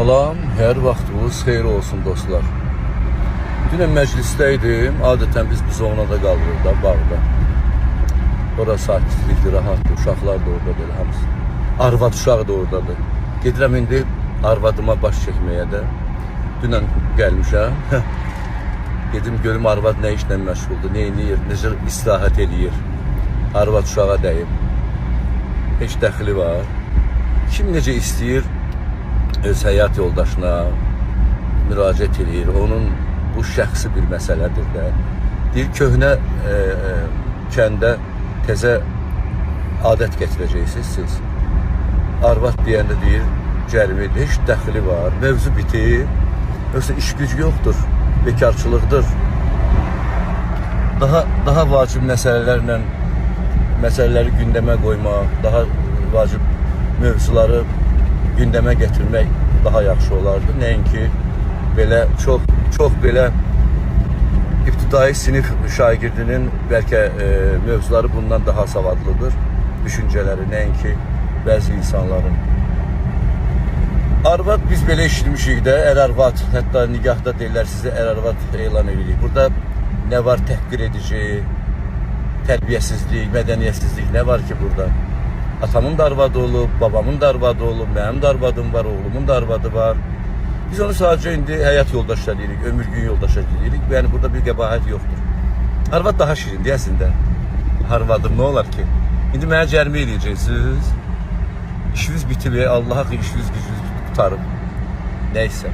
Salam, hər vaxtınız xeyir olsun dostlar. Dünən məclisdəydim, adətən biz zonada qalırıq da, bağda. Orada sakitlikdir, rahatdır, uşaqlar da oradadır, hamısı. Arvad uşağı da oradadır. Gedirəm indi arvadıma baş çəkməyə də. Dünən gəlmişəm. Gedim görüm arvad nə işlə məşğuldur, nə edir, necə istirahət edir. Arvad uşağa dəyib. Heç dəxli var. Kim necə istəyir, öz həyat yoldaşına müraciət edir. Onun bu şəxsi bir məsələdir də. Deyir, köhnə kəndə təzə adət gətirəcəksiniz siz. Arvad deyəndə deyir, cərimədir, heç dəxli var, mövzu bitir. Yoxsa iş güc yoxdur, bekarçılıqdır. Daha vacib məsələləri gündəmə qoymaq, daha vacib mövzuları gündəmə gətirmək daha yaxşı olardı. Nəinki belə çox belə ibtidai sinif şagirdinin bəlkə mövzuları bundan daha savadlıdır, düşüncələri, nəinki bəzi insanların. Arvad biz belə eşitmişik də, ər-arvad, hətta nigahda deyirlər sizə ər-arvad elan edirik. Burada nə var təhqir edici, tərbiyəsizlik, mədəniyyətsizlik nə var ki burada? Atamın da arvadı olub, babamın da arvadı olub, mənim də arvadım var, oğlumun da arvadı var. Biz onu sadəcə indi həyat yoldaşlar deyirik, ömür gün yoldaşlar deyirik. Yəni burada bir qəbahət yoxdur. Arvad daha şirindir əslində. Arvadım nə olar ki? İndi mənə cərimə edəcəksiniz. İşiniz bitib, Allah'a işiniz gücünüz tutarım. Neysə.